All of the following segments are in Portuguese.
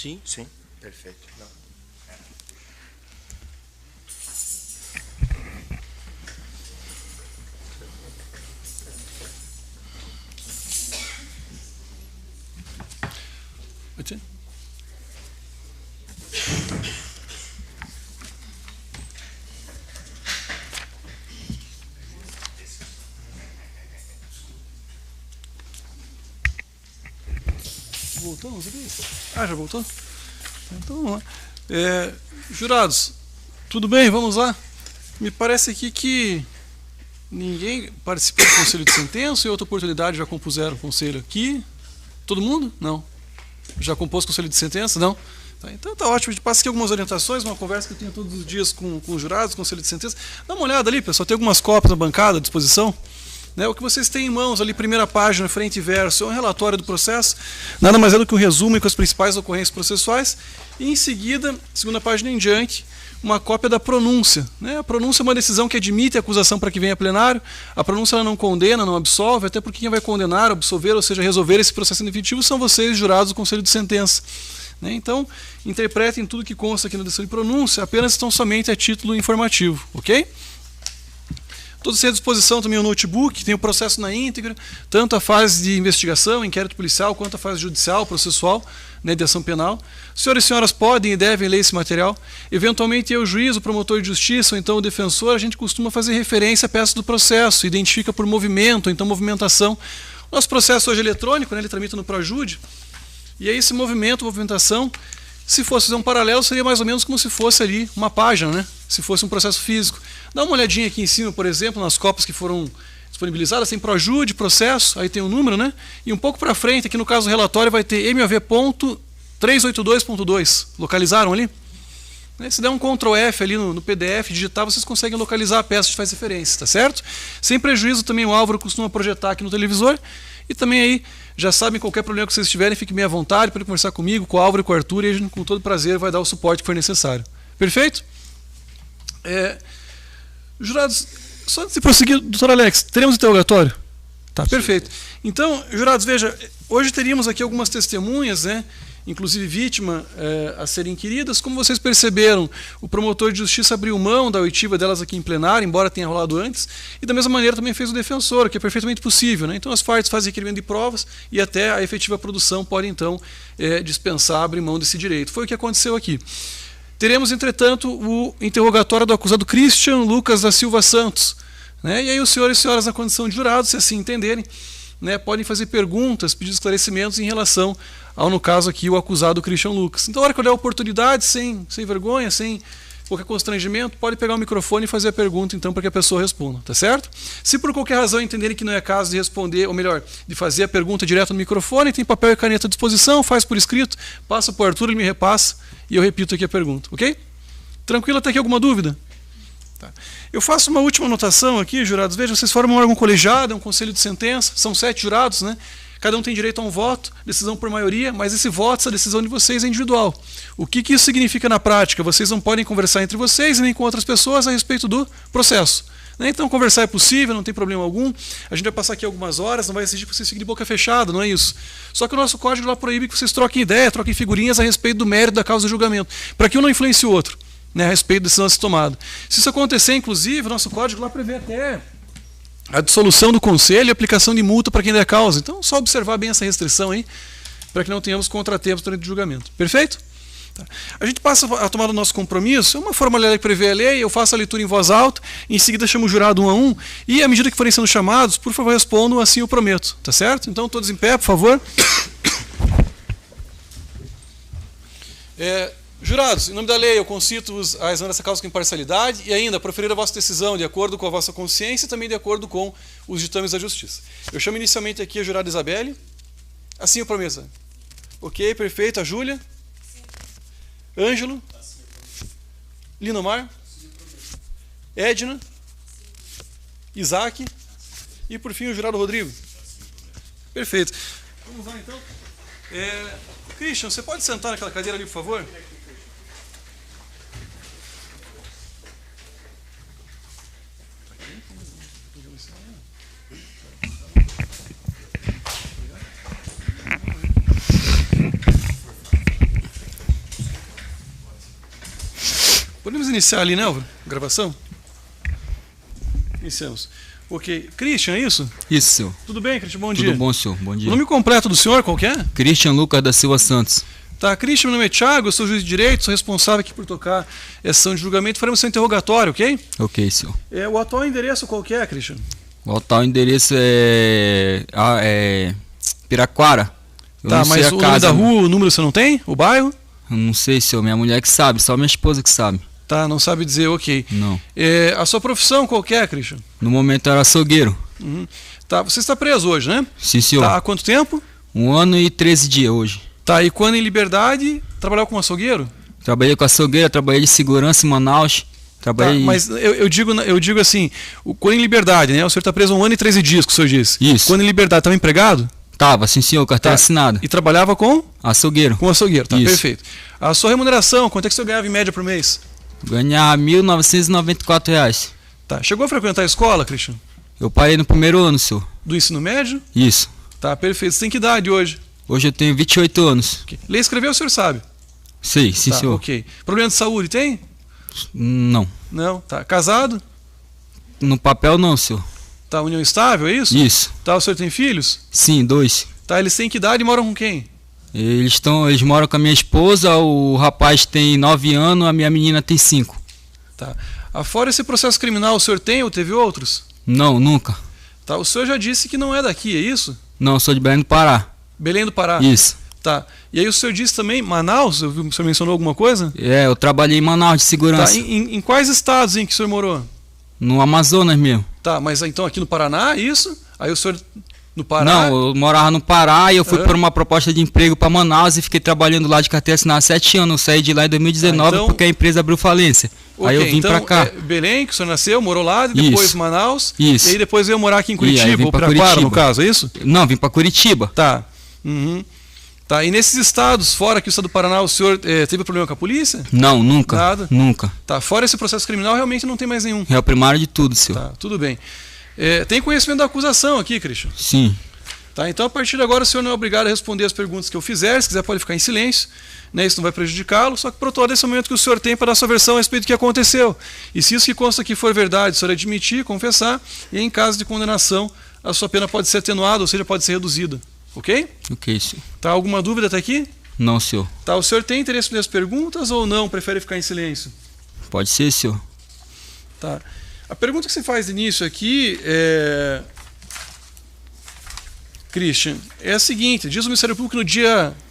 Sim, sim, perfeito. Não. Pode ser? Voltamos aqui? Ah, já voltou? Então vamos lá. Jurados, tudo bem? Vamos lá. Me parece aqui que ninguém participou do conselho de sentença e outra oportunidade já compuseram o conselho aqui. Todo mundo? Não. Já compôs o conselho de sentença? Não. Tá, então tá ótimo. A gente passa aqui algumas orientações, uma conversa que eu tenho todos os dias com os jurados, conselho de sentença. Dá uma olhada ali, pessoal. Tem algumas cópias na bancada à disposição. Né, o que vocês têm em mãos ali, primeira página, frente e verso, é um relatório do processo, nada mais é do que um resumo com as principais ocorrências processuais, e em seguida, segunda página em diante, uma cópia da pronúncia. Né? A pronúncia é uma decisão que admite a acusação para que venha a plenário, a pronúncia ela não condena, não absolve, até porque quem vai condenar, absolver, ou seja, resolver esse processo definitivo são vocês, jurados do conselho de sentença. Né? Então, interpretem tudo que consta aqui na decisão de pronúncia, apenas estão somente a título informativo, ok? Todos à disposição também o notebook, tem o processo na íntegra, tanto a fase de investigação, inquérito policial, quanto a fase judicial, processual, né, de ação penal. Os senhores e senhoras podem e devem ler esse material. Eventualmente, eu, o juiz, o promotor de justiça, ou então o defensor, a gente costuma fazer referência à peça do processo, identifica por movimento, ou então movimentação. O nosso processo hoje é eletrônico, né, ele tramita no Projude, e aí esse movimento, movimentação, se fosse fazer um paralelo, seria mais ou menos como se fosse ali uma página, né? Se fosse um processo físico. Dá uma olhadinha aqui em cima, por exemplo, nas cópias que foram disponibilizadas, tem Projude, processo, aí tem o número, né? E um pouco para frente, aqui no caso do relatório, vai ter MOV.382.2. Localizaram ali? Se der um Ctrl F ali no PDF, digitar, vocês conseguem localizar a peça que faz referência, tá certo? Sem prejuízo também o Álvaro costuma projetar aqui no televisor. E também aí, já sabem, qualquer problema que vocês tiverem, fiquem bem à vontade, podem conversar comigo, com o Álvaro e com o Arthur, e a gente com todo prazer vai dar o suporte que for necessário. Perfeito? Jurados, só antes de prosseguir, doutor Alex, teremos interrogatório? Tá, perfeito. Então, jurados, veja, hoje teríamos aqui algumas testemunhas, né? Inclusive vítima a serem inquiridas. Como vocês perceberam, o promotor de justiça abriu mão da oitiva delas aqui em plenário, embora tenha rolado antes, e da mesma maneira também fez o defensor, que é perfeitamente possível. Né? Então as partes fazem requerimento de provas e até a efetiva produção pode então dispensar, abrir mão desse direito. Foi o que aconteceu aqui. Teremos, entretanto, o interrogatório do acusado Christian Lucas da Silva Santos. Né? E aí os senhores e senhoras na condição de jurados, se assim entenderem, né, podem fazer perguntas, pedir esclarecimentos em relação ao, no caso aqui, o acusado Christian Lucas. Então, na hora que eu der a oportunidade, sem vergonha, sem qualquer constrangimento, pode pegar o microfone e fazer a pergunta, então, para que a pessoa responda, tá certo? Se por qualquer razão entenderem que não é caso de responder, ou melhor, de fazer a pergunta direto no microfone, tem papel e caneta à disposição, faz por escrito, passa para o Arthur, ele me repassa, e eu repito aqui a pergunta, ok? Tranquilo até aqui, alguma dúvida? Tá. Eu faço uma última anotação aqui, jurados. Vejam, vocês formam um órgão colegiado, é um conselho de sentença, são 7 jurados, né? Cada um tem direito a um voto, decisão por maioria, mas esse voto, essa decisão de vocês é individual. O que isso significa na prática? Vocês não podem conversar entre vocês e nem com outras pessoas a respeito do processo. Então, conversar é possível, não tem problema algum. A gente vai passar aqui algumas horas, não vai exigir que vocês fiquem de boca fechada, não é isso. Só que o nosso código lá proíbe que vocês troquem ideia, troquem figurinhas a respeito do mérito da causa de julgamento, para que um não influencie o outro, né, a respeito da decisão a ser tomada. Se isso acontecer, inclusive, o nosso código lá prevê até a dissolução do conselho e a aplicação de multa para quem der causa. Então, só observar bem essa restrição aí, para que não tenhamos contratempos durante o julgamento. Perfeito? Tá. A gente passa a tomar o nosso compromisso, é uma formalidade que prevê a lei, eu faço a leitura em voz alta, em seguida chamo o jurado um a um, e à medida que forem sendo chamados, por favor, respondam, assim eu prometo. Tá certo? Então, todos em pé, por favor. Jurados, em nome da lei, eu concito-vos a exame dessa causa com imparcialidade e ainda proferir a vossa decisão de acordo com a vossa consciência e também de acordo com os ditames da justiça. Eu chamo inicialmente aqui a jurada Isabelle. Assim eu prometo. Ok, perfeito. A Júlia? Ângelo? Linomar? Edna? Isaac? E por fim o jurado Rodrigo. Perfeito. Vamos lá então. Christian, você pode sentar naquela cadeira ali, por favor? Podemos iniciar ali, né, Álvaro? Gravação? Iniciamos. Ok. Christian, é isso? Isso, senhor. Tudo bem, Christian? Bom dia. Tudo bom, senhor. Bom O dia. nome completo do senhor qual que é? Christian Lucas da Silva Santos. Tá, Christian, meu nome é Thiago, eu sou juiz de direito, sou responsável aqui por tocar essa sessão de julgamento. Faremos seu interrogatório, ok? Ok, senhor. O atual endereço qual que é, Christian? O atual endereço é Piraquara. Eu Tá, não sei mas a o nome casa, da rua, o número você não tem? O bairro? Eu não sei, senhor. Minha mulher que sabe, só minha esposa que sabe. Tá, não sabe dizer, ok. Não. A sua profissão qual que é, Christian? No momento eu era açougueiro. Uhum. Tá, você está preso hoje, né? Sim, senhor. Tá, há quanto tempo? 1 ano e 13 dias hoje. Tá, e quando em liberdade, trabalhava como açougueiro? Trabalhei com açougueira, trabalhei de segurança em Manaus. Tá, Trabalhei... mas eu digo assim, quando em liberdade, né? O senhor está preso há 1 ano e 13 dias, que o senhor disse. Isso. Quando em liberdade, estava empregado? Tava, sim, senhor. Carteira Tá. assinada. E trabalhava com Açougueiro. açougueiro, tá? Isso. Perfeito. A sua remuneração, quanto é que o senhor ganhava em média por mês? Ganhar R$ 1.994. Tá. Chegou a frequentar a escola, Christian? Eu parei no primeiro ano, senhor. Do ensino médio? Isso. Tá, perfeito. Você tem que idade hoje? Hoje eu tenho 28 anos. Okay. Ler e escrever o senhor sabe? Sei, sim, Tá, senhor. ok. Problema de saúde tem? Não. Não. Tá. Casado? No papel não, senhor. Tá. União estável, é isso? Isso. Tá. O senhor tem filhos? Sim, 2. Tá. Eles têm que idade e moram com quem? Eles moram com a minha esposa, o rapaz tem 9 anos, a minha menina tem 5. Tá. Afora esse processo criminal, o senhor tem ou teve outros? Não, nunca. Tá. O senhor já disse que não é daqui, é isso? Não, eu sou de Belém do Pará. Belém do Pará. Isso. Tá. E aí o senhor disse também Manaus? Eu vi, o senhor mencionou alguma coisa? Eu trabalhei em Manaus de Tá. segurança. Em quais estados em que o senhor morou? No Amazonas mesmo. Tá. Mas então aqui no Paraná, isso? Aí o senhor no Pará? Não, eu morava no Pará e eu fui por uma proposta de emprego para Manaus e fiquei trabalhando lá de carteira assinada há 7 anos. Eu saí de lá em 2019 então... porque a empresa abriu falência. Okay, aí eu vim então, pra cá. Belém, que o senhor nasceu, morou lá, depois Isso. Manaus. Isso. E aí depois veio morar aqui em aí Curitiba, vim ou pra Piraquara, Curitiba. no caso, é isso? Não, vim para Curitiba. Tá. Uhum. Tá. E nesses estados, fora aqui o estado do Paraná, o senhor teve problema com a polícia? Não, nunca. Nada? Nunca. Tá. Fora esse processo criminal, realmente não tem mais nenhum. Réu primário de tudo, senhor. Tá, tudo bem. Tem conhecimento da acusação aqui, Christian? Sim. Tá, então a partir de agora o senhor não é obrigado a responder as perguntas que eu fizer, se quiser pode ficar em silêncio, né, isso não vai prejudicá-lo, só que por todo esse momento que o senhor tem para dar sua versão a respeito do que aconteceu. E se isso que consta aqui for verdade, o senhor admitir, confessar, e em caso de condenação, a sua pena pode ser atenuada, ou seja, pode ser reduzida. Ok? Ok, senhor. Tá, alguma dúvida até aqui? Não, senhor. Tá, o senhor tem interesse nas perguntas ou não? Prefere ficar em silêncio? Pode ser, senhor. Tá. A pergunta que você faz de início aqui Christian, é a seguinte: diz o Ministério Público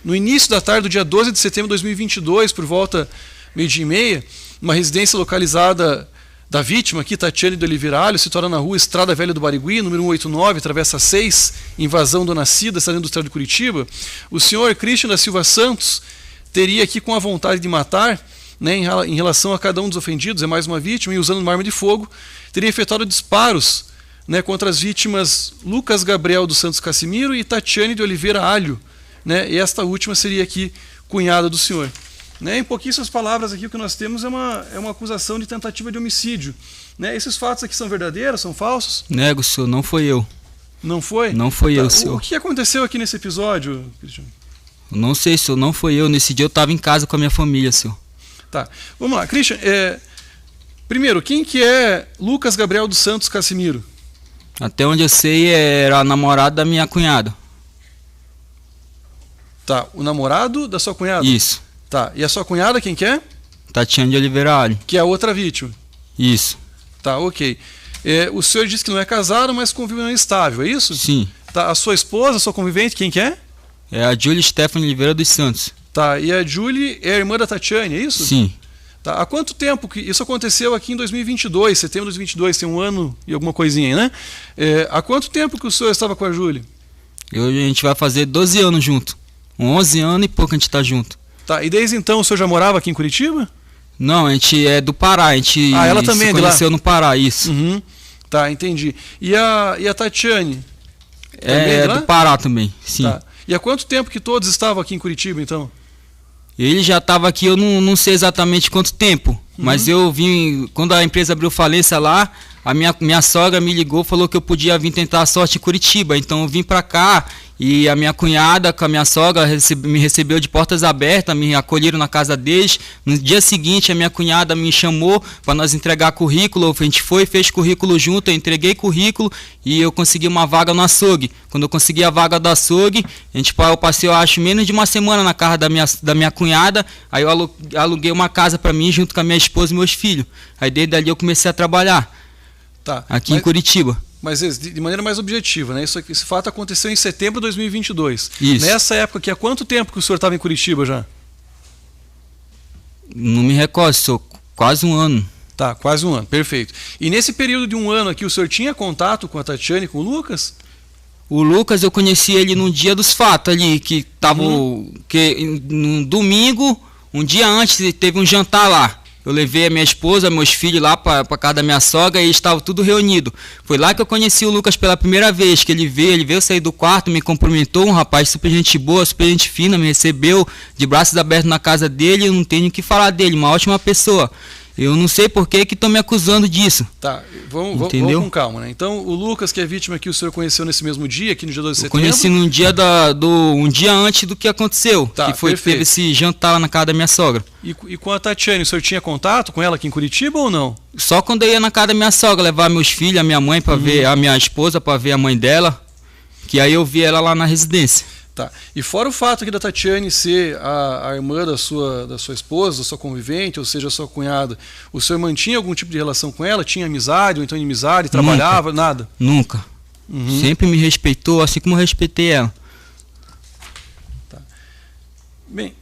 no início da tarde do dia 12 de setembro de 2022, por volta meio-dia e meia, uma residência localizada da vítima aqui, Tatiane de Oliveira Alho, situada na rua Estrada Velha do Barigui, número 189, travessa 6, invasão Dona Cida, cidade industrial de Curitiba, o senhor Christian da Silva Santos teria aqui com a vontade de matar, né, em relação a cada um dos ofendidos, é mais uma vítima, e usando uma arma de fogo, teria efetuado disparos, né, contra as vítimas Lucas Gabriel dos Santos Cassimiro e Tatiane de Oliveira Alho, né, e esta última seria aqui cunhada do senhor. Né, em pouquíssimas palavras aqui o que nós temos é uma acusação de tentativa de homicídio. Né, esses fatos aqui são verdadeiros, são falsos? Nego, senhor, não foi eu. Não foi? Não foi eu, senhor. O que aconteceu aqui nesse episódio, Cristiano? Não sei, senhor, não foi eu. Nesse dia eu estava em casa com a minha família, senhor. Tá, vamos lá. Christian, primeiro, quem que é Lucas Gabriel dos Santos Cassimiro? Até onde eu sei, era a namorada da minha cunhada. Tá, o namorado da sua cunhada? Isso. Tá, e a sua cunhada quem que é? Tatiane de Oliveira Alho. Que é a outra vítima. Isso. Tá, ok. O senhor disse que não é casado, mas convive em união estável, é isso? Sim. Tá, a sua esposa, a sua convivente, quem que é? É a Júlia Stephanie Oliveira dos Santos. Tá, e a Julie é a irmã da Tatiane, é isso? Sim. Tá, há quanto tempo que isso aconteceu aqui em 2022, setembro de 2022, tem 1 ano e alguma coisinha, né? Há quanto tempo que o senhor estava com a Julie? A gente vai fazer 12 anos junto. 11 anos e pouco a gente tá junto. Tá, e desde então o senhor já morava aqui em Curitiba? Não, a gente é do Pará, a gente ela também se é de lá? conheceu no Pará, isso. Uhum. Tá, entendi. E a Tatiane? É lá? do Pará também, sim. Tá. E há quanto tempo que todos estavam aqui em Curitiba, então? Ele já estava aqui, eu não sei exatamente quanto tempo. Mas eu vim, quando a empresa abriu falência lá, a minha sogra me ligou, falou que eu podia vir tentar a sorte em Curitiba. Então eu vim para cá e a minha cunhada com a minha sogra me recebeu de portas abertas, me acolheram na casa deles. No dia seguinte a minha cunhada me chamou para nós entregar currículo. A gente foi, fez currículo junto, eu entreguei currículo e eu consegui uma vaga no açougue. Quando eu consegui a vaga do açougue, eu passei, eu acho, menos de uma semana na casa da minha cunhada. Aí eu aluguei uma casa para mim junto com a minha esposa e meus filhos. Aí desde ali eu comecei a trabalhar aqui em Curitiba. Mas de maneira mais objetiva, né? Esse fato aconteceu em setembro de 2022. Isso. Nessa época aqui, há quanto tempo que o senhor estava em Curitiba já? Não me recordo, senhor. Quase um ano. Tá, quase um ano, perfeito. E nesse período de um ano aqui, o senhor tinha contato com a Tatiane e com o Lucas? O Lucas, eu conheci ele no dia dos fatos ali, que tava no domingo, um dia antes, teve um jantar lá. Eu levei a minha esposa, meus filhos lá para casa da minha sogra e estava tudo reunido. Foi lá que eu conheci o Lucas pela primeira vez, que ele veio sair do quarto, me cumprimentou, um rapaz super gente boa, super gente fina, me recebeu de braços abertos na casa dele, eu não tenho o que falar dele, uma ótima pessoa. Eu não sei por que estão me acusando disso. Tá, vamos com calma, né? Então, o Lucas, que é vítima que o senhor conheceu nesse mesmo dia, aqui no dia 12 de setembro? Eu conheci no dia um dia antes do que aconteceu, tá, que teve esse jantar lá na casa da minha sogra. E com a Tatiane, o senhor tinha contato com ela aqui em Curitiba ou não? Só quando eu ia na casa da minha sogra, levar meus filhos, a minha mãe para ver, a minha esposa para ver a mãe dela, que aí eu vi ela lá na residência. Tá. E fora o fato aqui da Tatiane ser a irmã da sua esposa, da sua convivente, ou seja, a sua cunhada, o senhor mantinha algum tipo de relação com ela? Tinha amizade, ou então inimizade, trabalhava, nada? Nunca. Sempre me respeitou, assim como eu respeitei ela. Tá. Bem,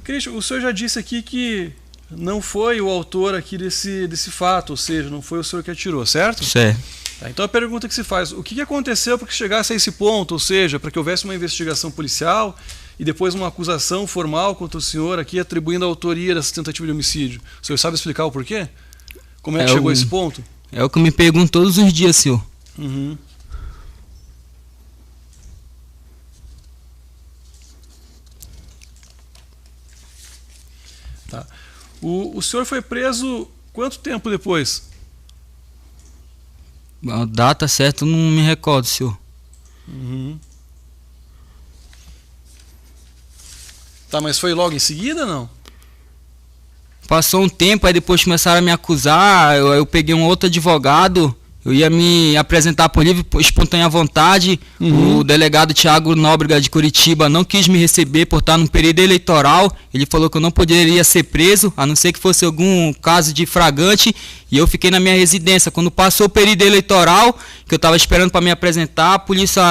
Cristian, o senhor já disse aqui que não foi o autor aqui desse fato, ou seja, não foi o senhor que atirou, certo? Certo. Tá, então a pergunta que se faz, o que aconteceu para que chegasse a esse ponto, ou seja, para que houvesse uma investigação policial e depois uma acusação formal contra o senhor aqui atribuindo a autoria dessa tentativa de homicídio? O senhor sabe explicar o porquê? Como é que chegou a esse ponto? É o que eu me pergunto todos os dias, senhor. Tá. O senhor foi preso quanto tempo depois? A data certa eu não me recordo, senhor. Tá, mas foi logo em seguida, não? Passou um tempo, aí depois começaram a me acusar, eu peguei um outro advogado, eu ia me apresentar por livre espontânea vontade, o delegado Thiago Nóbrega de Curitiba não quis me receber por estar no período eleitoral, ele falou que eu não poderia ser preso, a não ser que fosse algum caso de flagrante, e eu fiquei na minha residência. Quando passou o período eleitoral, que eu estava esperando para me apresentar, a polícia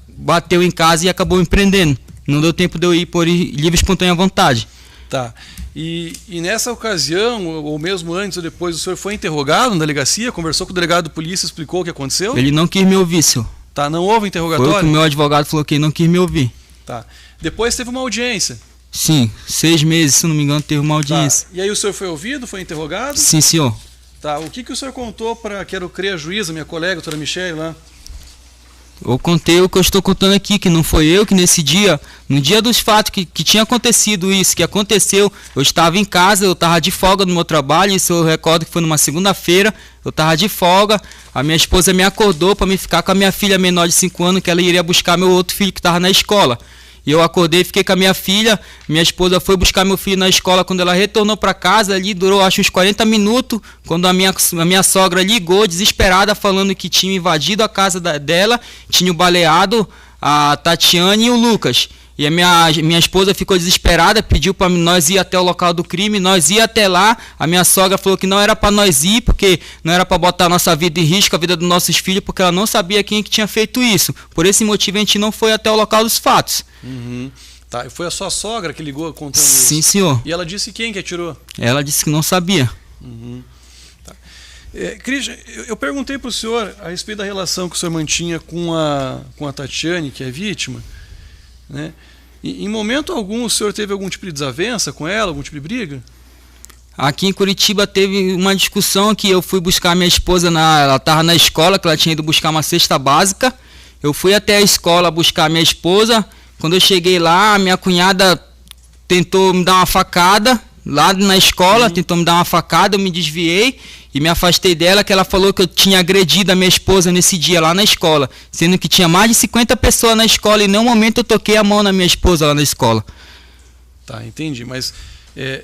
bateu em casa e acabou me prendendo. Não deu tempo de eu ir por livre espontânea vontade. Tá. E nessa ocasião, ou mesmo antes ou depois, o senhor foi interrogado na delegacia, conversou com o delegado de polícia, explicou o que aconteceu? Ele não quis me ouvir, senhor. Tá, não houve interrogatório? Foi o que o meu advogado falou, que ele não quis me ouvir. Tá. Depois teve uma audiência? Sim, 6 meses, se não me engano, teve uma audiência. Tá. E aí o senhor foi ouvido, foi interrogado? Sim, senhor. Tá. O que o senhor contou para, quero crer, a juíza, minha colega, a doutora Michele, lá? Eu contei o que eu estou contando aqui, que não foi eu que nesse dia, no dia dos fatos que tinha acontecido isso, que aconteceu, eu estava em casa, eu estava de folga no meu trabalho, isso eu recordo que foi numa segunda-feira, eu estava de folga, a minha esposa me acordou para me ficar com a minha filha menor de 5 anos, que ela iria buscar meu outro filho que estava na escola. E eu acordei, fiquei com a minha filha, minha esposa foi buscar meu filho na escola, quando ela retornou para casa, ali durou acho uns 40 minutos, quando a minha sogra ligou, desesperada, falando que tinha invadido a casa dela, tinha baleado a Tatiane e o Lucas. E a minha esposa ficou desesperada, pediu para nós ir até o local do crime, nós ia até lá, a minha sogra falou que não era para nós ir, porque não era para botar a nossa vida em risco, a vida dos nossos filhos, porque ela não sabia quem que tinha feito isso. Por esse motivo a gente não foi até o local dos fatos. Tá, e foi a sua sogra que ligou contando isso? Sim, senhor. E ela disse quem que atirou? Ela disse que não sabia. Tá. Cristian, eu perguntei para o senhor a respeito da relação que o senhor mantinha com a Tatiane, que é vítima, né? E, em momento algum o senhor teve algum tipo de desavença com ela, algum tipo de briga? Aqui em Curitiba teve uma discussão que eu fui buscar minha esposa, ela estava na escola, que ela tinha ido buscar uma cesta básica. Eu fui até a escola buscar minha esposa. Quando eu cheguei lá, a minha cunhada tentou me dar uma facada lá na escola, tentou me dar uma facada, eu me desviei e me afastei dela, que ela falou que eu tinha agredido a minha esposa nesse dia lá na escola, sendo que tinha mais de 50 pessoas na escola e em nenhum momento eu toquei a mão na minha esposa lá na escola. Tá, entendi, mas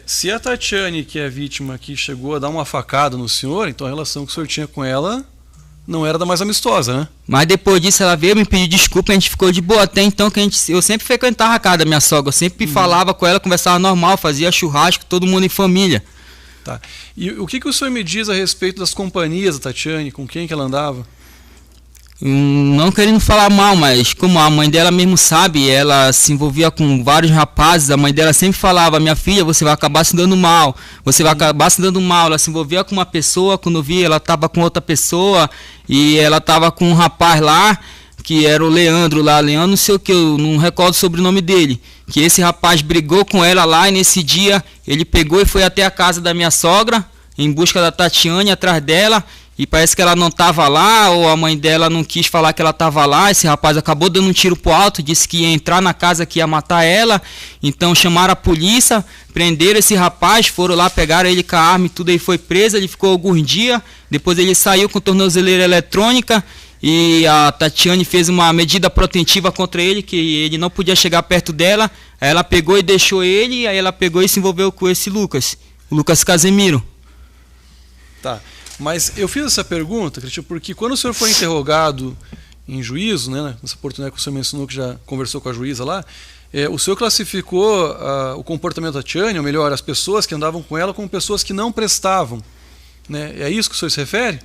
se a Tatiane, que é a vítima aqui, chegou a dar uma facada no senhor, então a relação que o senhor tinha com ela não era da mais amistosa, né? Mas depois disso ela veio me pedir desculpa, a gente ficou de boa. Até então eu sempre frequentava a casa da minha sogra, eu sempre falava com ela, conversava normal, fazia churrasco, todo mundo em família. Tá. E o que o senhor me diz a respeito das companhias da Tatiane, com quem que ela andava? Não querendo falar mal, mas como a mãe dela mesmo sabe, ela se envolvia com vários rapazes, a mãe dela sempre falava, minha filha, você vai acabar se dando mal, você vai acabar se dando mal. Ela se envolvia com uma pessoa, quando eu vi, ela estava com outra pessoa, e ela estava com um rapaz lá, que era o Leandro lá, Leandro não sei o que, eu não recordo o sobrenome dele, que esse rapaz brigou com ela lá, e nesse dia ele pegou e foi até a casa da minha sogra, em busca da Tatiane, atrás dela, e parece que ela não estava lá, ou a mãe dela não quis falar que ela estava lá. Esse rapaz acabou dando um tiro pro alto, disse que ia entrar na casa, que ia matar ela. Então chamaram a polícia, prenderam esse rapaz, foram lá, pegaram ele com a arma e tudo, aí foi preso. Ele ficou alguns dias, depois ele saiu com tornozeleira eletrônica, e a Tatiane fez uma medida protetiva contra ele, que ele não podia chegar perto dela. Aí ela pegou e deixou ele, aí ela pegou e se envolveu com esse Lucas, o Lucas Casemiro. Tá. Mas eu fiz essa pergunta, Cristian, porque quando o senhor foi interrogado em juízo, né, nessa oportunidade que o senhor mencionou que já conversou com a juíza lá, o senhor classificou o comportamento da Tatiane, ou melhor, as pessoas que andavam com ela, como pessoas que não prestavam. Né? É isso que o senhor se refere?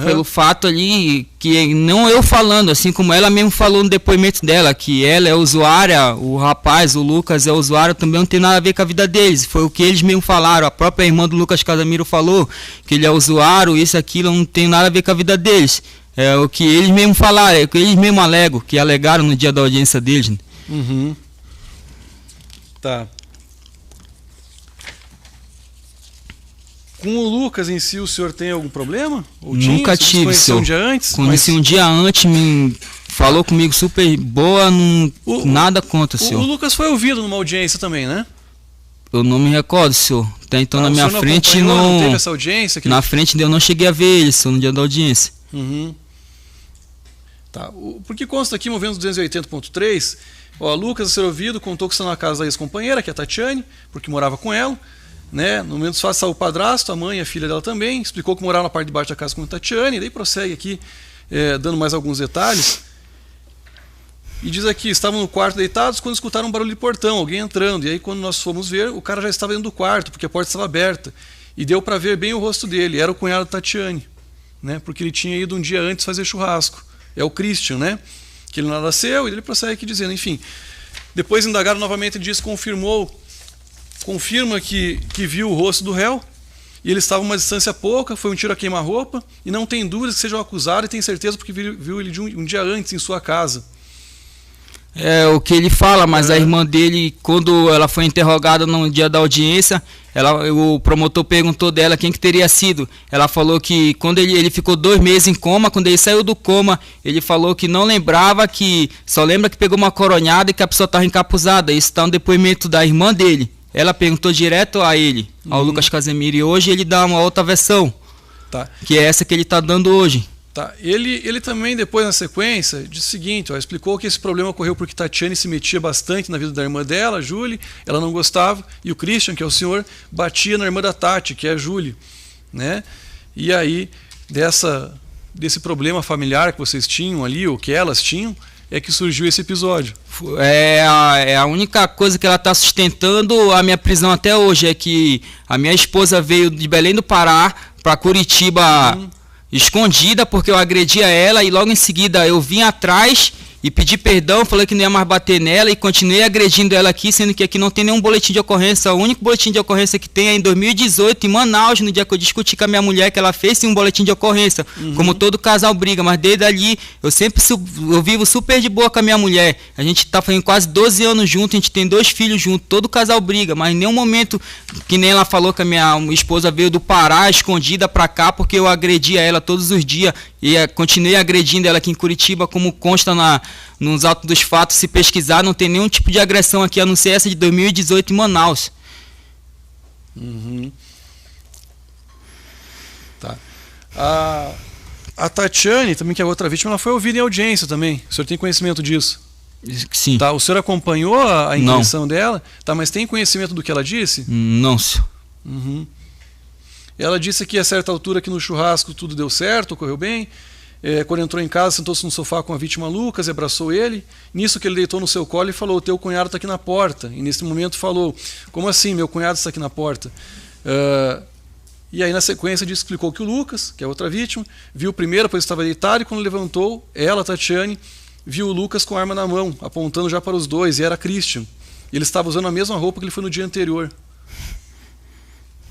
Pelo fato ali, que não eu falando, assim como ela mesmo falou no depoimento dela, que ela é usuária, o rapaz, o Lucas é usuário, também não tem nada a ver com a vida deles, foi o que eles mesmo falaram. A própria irmã do Lucas Casemiro falou que ele é usuário, isso, aquilo, não tem nada a ver com a vida deles. É o que eles mesmos falaram, é o que eles mesmos alegam, que alegaram no dia da audiência deles. Uhum. Tá. Com o Lucas em si, o senhor tem algum problema? Ou nunca tive, conheceu um dia antes? Conheci um dia antes, falou comigo super boa, nada contra, senhor. O Lucas foi ouvido numa audiência também, né? Eu não me recordo, senhor. Até então na minha frente não teve essa audiência? Na frente eu não cheguei a ver ele, senhor, no dia da audiência. Uhum. Tá. Porque consta aqui, movendo 280.3, Lucas, a ser ouvido, contou que está na casa da ex-companheira, que é a Tatiane, porque morava com ela. Né? No momento dos fatos saiu o padrasto, a mãe e a filha dela também, explicou que morava na parte de baixo da casa com a Tatiane, e daí prossegue aqui, dando mais alguns detalhes, e diz aqui, estavam no quarto deitados quando escutaram um barulho de portão, alguém entrando, e aí quando nós fomos ver, o cara já estava dentro do quarto, porque a porta estava aberta, e deu para ver bem o rosto dele, era o cunhado da Tatiane, né? Porque ele tinha ido um dia antes fazer churrasco, é o Christian, né? Que ele nasceu, e ele prossegue aqui dizendo, enfim, depois indagaram novamente, ele disse, confirma que viu o rosto do réu, e ele estava a uma distância pouca, foi um tiro a queima-roupa, e não tem dúvida que seja o acusado, e tem certeza porque viu ele um dia antes em sua casa. É o que ele fala, mas a irmã dele, quando ela foi interrogada no dia da audiência, o promotor perguntou dela quem que teria sido. Ela falou que quando ele ficou 2 meses em coma, quando ele saiu do coma, ele falou que não lembrava, que só lembra que pegou uma coronhada e que a pessoa estava encapuzada. Isso está no depoimento da irmã dele. Ela perguntou direto a ele, ao Lucas Casemiro, e hoje ele dá uma outra versão, tá, que é essa que ele está dando hoje. Tá. Ele também, depois na sequência, disse o seguinte, explicou que esse problema ocorreu porque Tatiane se metia bastante na vida da irmã dela, a Júlia, ela não gostava, e o Christian, que é o senhor, batia na irmã da Tati, que é a Júlia. Né? E aí, desse problema familiar que vocês tinham ali, ou que elas tinham, é que surgiu esse episódio. É a única coisa que ela está sustentando a minha prisão até hoje, é que a minha esposa veio de Belém do Pará para Curitiba escondida, porque eu agredia ela, e logo em seguida eu vim atrás e pedi perdão, falei que não ia mais bater nela, e continuei agredindo ela aqui, sendo que aqui não tem nenhum boletim de ocorrência. O único boletim de ocorrência que tem é em 2018, em Manaus, no dia que eu discuti com a minha mulher, que ela fez sim um boletim de ocorrência, como todo casal briga, mas desde ali eu vivo super de boa com a minha mulher. A gente está fazendo quase 12 anos juntos, a gente tem 2 filhos juntos, todo casal briga, mas em nenhum momento, que nem ela falou que a minha esposa veio do Pará escondida para cá, porque eu agredia ela todos os dias, e continuei agredindo ela aqui em Curitiba, como consta nos autos dos fatos. Se pesquisar, não tem nenhum tipo de agressão aqui, a não ser essa de 2018 em Manaus. Uhum. Tá. A Tatiane, também, que é outra vítima, ela foi ouvida em audiência também. O senhor tem conhecimento disso? Sim. Tá, o senhor acompanhou a inquirição dela? Tá, mas tem conhecimento do que ela disse? Não, senhor. Uhum. Ela disse que a certa altura que no churrasco tudo deu certo, ocorreu bem. Quando entrou em casa, sentou-se no sofá com a vítima Lucas e abraçou ele. Nisso que ele deitou no seu colo e falou: teu cunhado está aqui na porta. E nesse momento falou: como assim, meu cunhado está aqui na porta? E aí na sequência explicou que o Lucas, que é outra vítima, viu primeiro, pois estava deitado, e quando levantou, ela, Tatiane, viu o Lucas com a arma na mão, apontando já para os dois, e era Christian. Ele estava usando a mesma roupa que ele foi no dia anterior.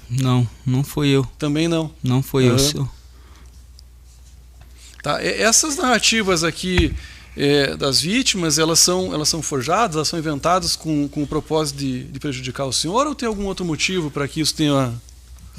Não foi eu. Também não. Não foi eu, senhor. Tá, essas narrativas aqui das vítimas, elas são forjadas, elas são inventadas com o propósito de prejudicar o senhor, ou tem algum outro motivo para que isso tenha...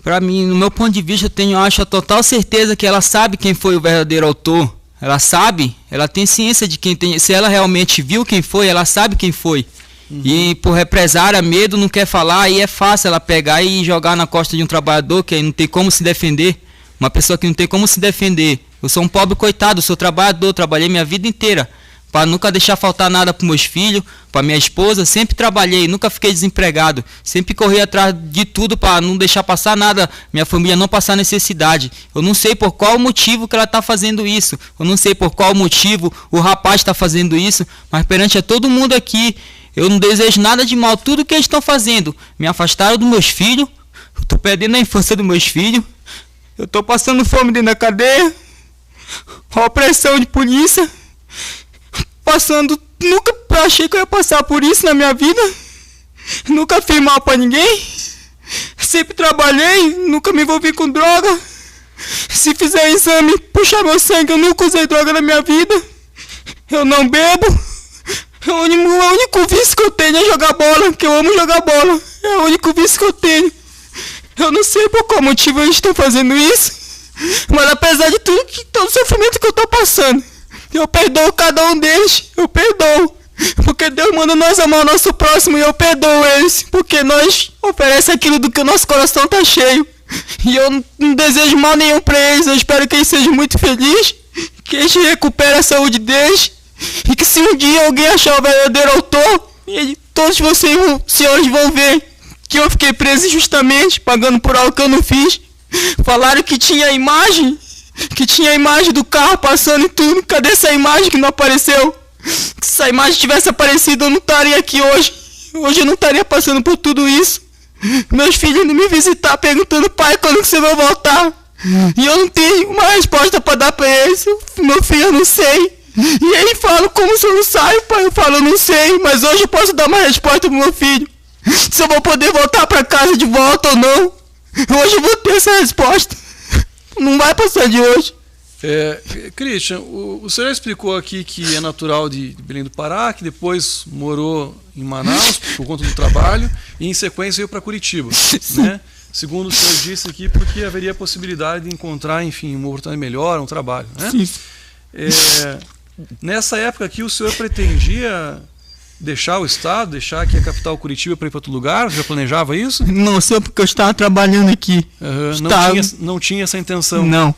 Para mim, no meu ponto de vista, eu acho a total certeza que ela sabe quem foi o verdadeiro autor. Ela sabe, ela tem ciência de quem tem. Se ela realmente viu quem foi, ela sabe quem foi. Uhum. E por represária, medo, não quer falar, aí é fácil ela pegar e jogar na costa de um trabalhador que aí não tem como se defender. Uma pessoa que não tem como se defender. Eu sou um pobre coitado, sou trabalhador, trabalhei minha vida inteira para nunca deixar faltar nada para meus filhos, para minha esposa. Sempre trabalhei, nunca fiquei desempregado. Sempre corri atrás de tudo para não deixar passar nada, minha família não passar necessidade. Eu não sei por qual motivo que ela está fazendo isso. Eu não sei por qual motivo o rapaz está fazendo isso, mas perante a todo mundo aqui, eu não desejo nada de mal. Tudo que eles estão fazendo, me afastaram dos meus filhos, eu estou perdendo a infância dos meus filhos, eu estou passando fome dentro da cadeia, opressão de polícia, passando, nunca achei que eu ia passar por isso na minha vida, nunca fiz mal pra ninguém, sempre trabalhei, nunca me envolvi com droga, se fizer exame, puxar meu sangue, eu nunca usei droga na minha vida, eu não bebo, o único vício que eu tenho é jogar bola, que eu amo jogar bola, é o único vício que eu tenho, eu não sei por qual motivo eles estão fazendo isso, mas apesar de tudo, todo o sofrimento que eu tô passando, eu perdoo cada um deles, eu perdoo, porque Deus manda nós amar o nosso próximo e eu perdoo eles, porque nós oferecemos aquilo do que o nosso coração tá cheio, e eu não desejo mal nenhum para eles, eu espero que eles sejam muito felizes, que eles recuperem a saúde deles, e que se um dia alguém achar o verdadeiro autor, todos vocês, senhores, vão ver que eu fiquei preso injustamente, pagando por algo que eu não fiz. Falaram que tinha imagem do carro passando e tudo. Cadê essa imagem que não apareceu? Se essa imagem tivesse aparecido, eu não estaria aqui hoje. Hoje eu não estaria passando por tudo isso. Meus filhos indo me visitar perguntando: pai, quando que você vai voltar? E eu não tenho uma resposta para dar para eles. Meu filho, eu não sei. E ele fala: como se eu não saio, pai? Eu falo: eu não sei, mas hoje eu posso dar uma resposta pro meu filho, se eu vou poder voltar para casa de volta ou não. Hoje eu vou ter essa resposta. Não vai passar de hoje. Christian, o senhor explicou aqui que é natural de Belém do Pará, que depois morou em Manaus por conta do trabalho e em sequência veio para Curitiba, né? Segundo o senhor disse aqui, porque haveria a possibilidade de encontrar, enfim, uma oportunidade melhor, um trabalho, né? Nessa época aqui, o senhor pretendia deixar o estado, deixar aqui a capital Curitiba para ir para outro lugar? Você já planejava isso? Não, só porque eu estava trabalhando aqui. Não tinha essa intenção? Não.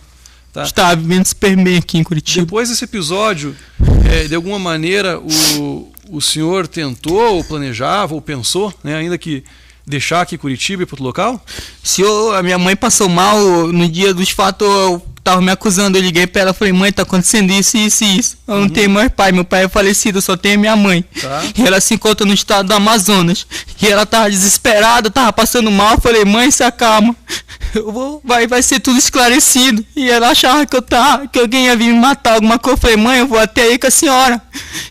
Tá. Estava vivendo super bem aqui em Curitiba. Depois desse episódio, de alguma maneira, o senhor tentou, ou planejava, ou pensou, né, ainda que deixar aqui Curitiba e ir para outro local? A minha mãe passou mal no dia dos fatos, eu estava me acusando, eu liguei para ela e falei: mãe, está acontecendo isso, isso e isso. Eu não tenho mais pai, meu pai é falecido, eu só tenho minha mãe. Tá. E ela se encontra no estado do Amazonas. E ela estava desesperada, estava passando mal. Eu falei: mãe, se acalma, vai ser tudo esclarecido. E ela achava que alguém ia vir me matar, alguma coisa. Eu falei: mãe, eu vou até aí com a senhora.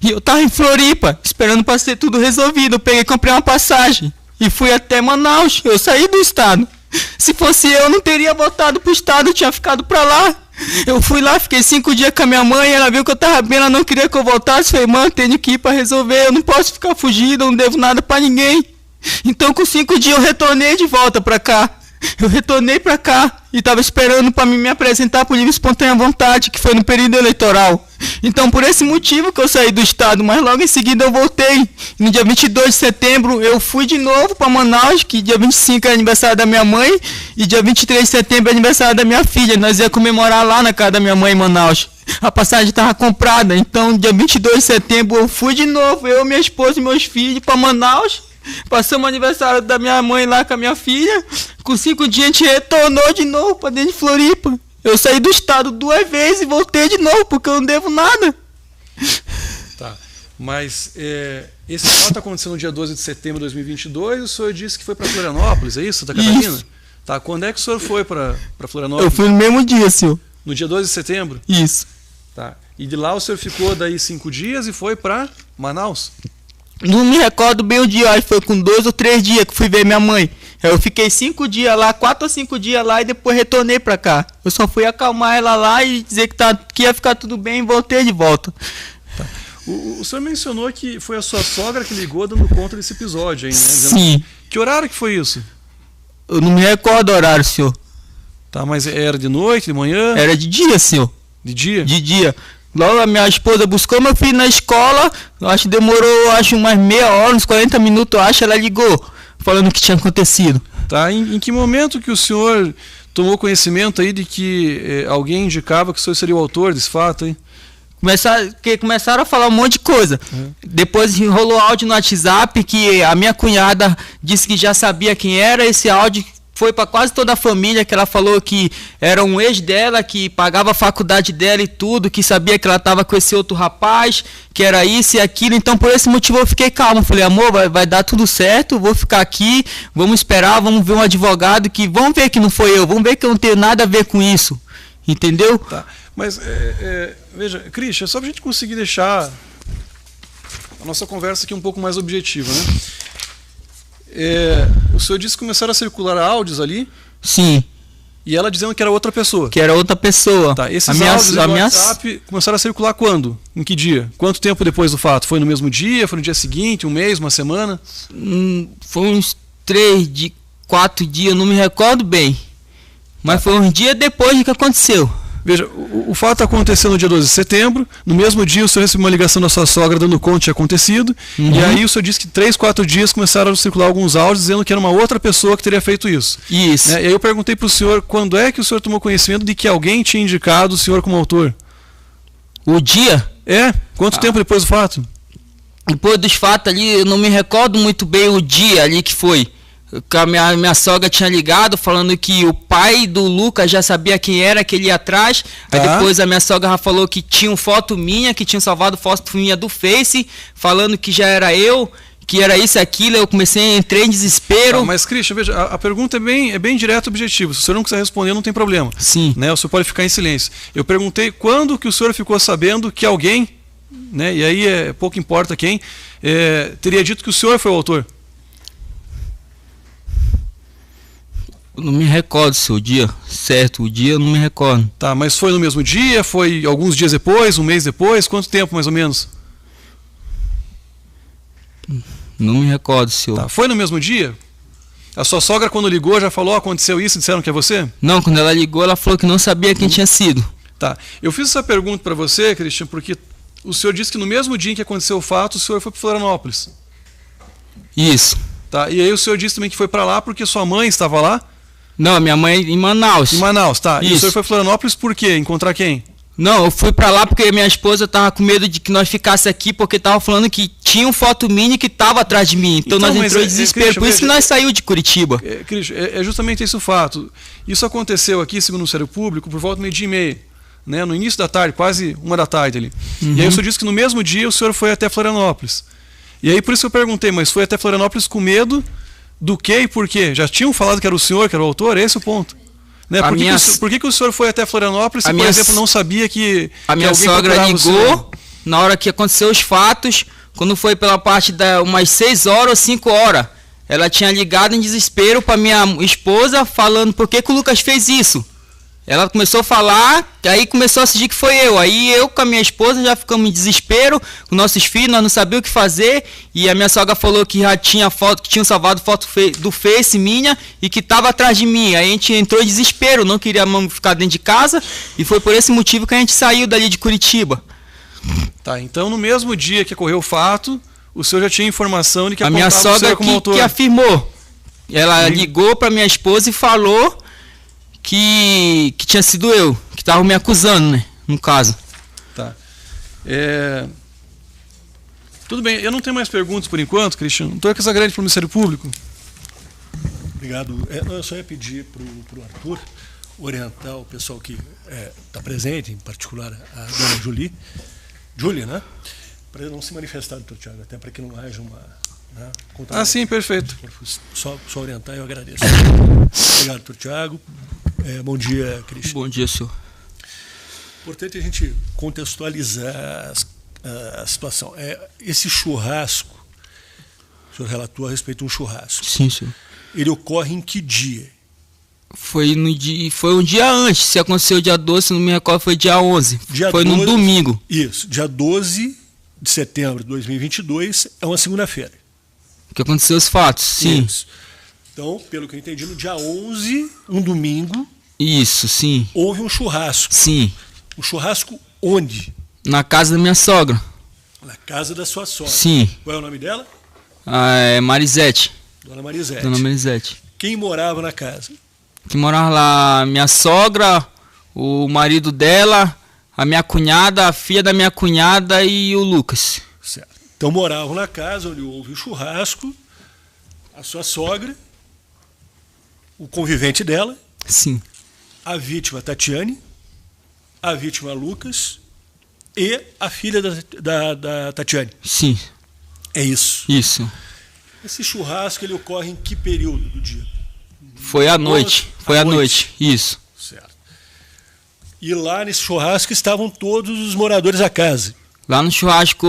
E eu estava em Floripa, esperando para ser tudo resolvido. Eu peguei e comprei uma passagem e fui até Manaus. Eu saí do estado. Se fosse eu não teria voltado pro estado, eu tinha ficado pra lá. Eu fui lá, fiquei 5 dias com a minha mãe, ela viu que eu tava bem, ela não queria que eu voltasse. Falei: mãe, eu tenho que ir pra resolver, eu não posso ficar fugido, eu não devo nada pra ninguém. Então com 5 dias eu retornei de volta pra cá. eu retornei para cá e estava esperando para me apresentar por livre e espontânea vontade, que foi no período eleitoral. Então, por esse motivo que eu saí do estado, mas logo em seguida eu voltei. No dia 22 de setembro eu fui de novo para Manaus, que dia 25 é aniversário da minha mãe e dia 23 de setembro é aniversário da minha filha. Nós ia comemorar lá na casa da minha mãe em Manaus. A passagem estava comprada, então dia 22 de setembro eu fui de novo, eu, minha esposa e meus filhos para Manaus. Passamos o aniversário da minha mãe lá com a minha filha. Com 5 dias a gente retornou de novo para dentro de Floripa. Eu saí do estado 2 vezes e voltei de novo, porque eu não devo nada. Tá. Mas esse fato aconteceu no dia 12 de setembro de 2022 e o senhor disse que foi para Florianópolis, é isso, Santa Catarina? Isso. Tá. Quando é que o senhor foi para Florianópolis? Eu fui no mesmo dia, senhor. No dia 12 de setembro? Isso. Tá. E de lá o senhor ficou daí 5 dias e foi para Manaus? Não me recordo bem o dia, acho que foi com 2 ou 3 dias que fui ver minha mãe. Eu fiquei 5 dias lá, 4 ou 5 dias lá e depois retornei pra cá. Eu só fui acalmar ela lá e dizer que ia ficar tudo bem e voltei de volta. Tá. O senhor mencionou que foi a sua sogra que ligou dando conta desse episódio aí, né? Sim. Que horário que foi isso? Eu não me recordo o horário, senhor. Tá, mas era de noite, de manhã? Era de dia, senhor. De dia? De dia. Logo a minha esposa buscou meu filho na escola, acho que demorou umas meia hora, uns 40 minutos, ela ligou, falando o que tinha acontecido. Tá, em que momento que o senhor tomou conhecimento aí de que alguém indicava que o senhor seria o autor desse fato, hein? Começaram a falar um monte de coisa. Depois rolou áudio no WhatsApp que a minha cunhada disse que já sabia quem era. Esse áudio foi para quase toda a família, que ela falou que era um ex dela, que pagava a faculdade dela e tudo, que sabia que ela estava com esse outro rapaz, que era isso e aquilo. Então, por esse motivo, eu fiquei calmo. Falei, amor, vai dar tudo certo, vou ficar aqui, vamos esperar, vamos ver um advogado, que vamos ver que não foi eu, vamos ver que eu não tenho nada a ver com isso. Entendeu? Tá, mas, veja, Christian, só para a gente conseguir deixar a nossa conversa aqui um pouco mais objetiva, né? O senhor disse que começaram a circular áudios ali. Sim. E ela dizendo que era outra pessoa. Que era outra pessoa. Tá, esses áudios do WhatsApp começaram a circular quando? Em que dia? Quanto tempo depois do fato? Foi no mesmo dia? Foi no dia seguinte? Um mês? Uma semana? Foi uns 3, 4 dias, não me recordo bem. Mas foi uns dias depois de que aconteceu. Veja, o fato aconteceu no dia 12 de setembro, no mesmo dia o senhor recebeu uma ligação da sua sogra dando conta que tinha acontecido, e aí o senhor disse que 3, 4 dias começaram a circular alguns áudios dizendo que era uma outra pessoa que teria feito isso. Isso. E aí eu perguntei para o senhor quando é que o senhor tomou conhecimento de que alguém tinha indicado o senhor como autor? O dia? Quanto tempo depois do fato? Depois dos fatos ali, eu não me recordo muito bem o dia ali que foi. A minha sogra tinha ligado falando que o pai do Lucas já sabia quem era, que ele ia atrás. Aí depois a minha sogra já falou que tinha foto minha, que tinha salvado foto minha do Face, falando que já era eu, que era isso e aquilo. Eu entrei em desespero. Mas, Christian, veja, a pergunta é bem direta e objetiva. Se o senhor não quiser responder, não tem problema. Sim. Né? O senhor pode ficar em silêncio. Eu perguntei quando que o senhor ficou sabendo que alguém, né, e aí pouco importa quem, teria dito que o senhor foi o autor. Não me recordo o dia certo, o dia eu não me recordo. Tá, mas foi no mesmo dia? Foi alguns dias depois, um mês depois? Quanto tempo mais ou menos? Não me recordo, senhor. Tá, foi no mesmo dia? A sua sogra quando ligou já falou, aconteceu isso, disseram que é você? Não, quando ela ligou ela falou que não sabia quem tinha sido. Tá, eu fiz essa pergunta para você, Christian, porque o senhor disse que no mesmo dia em que aconteceu o fato, o senhor foi para Florianópolis. Isso. Tá, e aí o senhor disse também que foi para lá porque sua mãe estava lá? Não, minha mãe em Manaus. Em Manaus, tá. Isso. E o senhor foi a Florianópolis por quê? Encontrar quem? Não, eu fui pra lá porque minha esposa tava com medo de que nós ficássemos aqui, porque tava falando que tinha um foto mini que tava atrás de mim. Então nós entrou em desespero. Christian, por isso que nós saímos de Curitiba. Christian, é justamente esse o fato. Isso aconteceu aqui, segundo o Ministério Público, por volta do 12h30, né? No início da tarde, quase 1h ali. E aí o senhor disse que no mesmo dia o senhor foi até Florianópolis. E aí por isso que eu perguntei, mas foi até Florianópolis com medo do quê e por quê? Já tinham falado que era o senhor, que era o autor? Esse é o ponto. Né? Por que o senhor foi até Florianópolis se, por exemplo, não sabia que a minha sogra ligou na hora que aconteceu os fatos, quando foi pela parte da umas 6 horas ou 5 horas. Ela tinha ligado em desespero para minha esposa falando por que o Lucas fez isso. Ela começou a falar, aí começou a exigir que foi eu. Aí eu com a minha esposa já ficamos em desespero, com nossos filhos, nós não sabíamos o que fazer. E a minha sogra falou que já tinha foto, que tinham salvado foto do Face minha e que estava atrás de mim. Aí a gente entrou em desespero, não queria ficar dentro de casa. E foi por esse motivo que a gente saiu dali de Curitiba. Tá, então no mesmo dia que ocorreu o fato, o senhor já tinha informação de que a minha sogra que afirmou. Ela ligou para minha esposa e falou que tinha sido eu, que estava me acusando, né, no caso. Tá. Tudo bem, eu não tenho mais perguntas por enquanto, Cristiano. Doutor Casagrande, para o Ministério Público. Obrigado. Eu só ia pedir para o Arthur orientar o pessoal que está presente, em particular a dona Júlia, né? Para não se manifestar, doutor Tiago, até para que não haja uma... Né, sim, perfeito. Só orientar, eu agradeço. Obrigado, doutor Tiago. Bom dia, Cristian. Bom dia, senhor. Importante a gente contextualizar a situação. Esse churrasco, o senhor relatou a respeito de um churrasco. Sim, senhor. Ele ocorre em que dia? Foi um dia antes. Se aconteceu dia 12, se não me recordo, foi dia 11. Foi no domingo. Isso, dia 12 de setembro de 2022, é uma segunda-feira. Que aconteceu os fatos, sim. Isso. Então, pelo que eu entendi, no dia 11, um domingo... Isso, sim. Houve um churrasco. Sim. Um churrasco onde? Na casa da minha sogra. Na casa da sua sogra. Sim. Qual é o nome dela? Marisete. Dona Marisete. Dona Marisete. Quem morava na casa? Quem morava lá, minha sogra, o marido dela, a minha cunhada, a filha da minha cunhada e o Lucas. Certo. Então moravam na casa onde houve o churrasco, a sua sogra, o convivente dela, sim, a vítima Tatiane, a vítima Lucas e a filha da Tatiane. Sim. É isso. Isso. Esse churrasco ele ocorre em que período do dia? Foi à noite. Foi à noite. Isso. Certo. E lá nesse churrasco estavam todos os moradores da casa. Lá no churrasco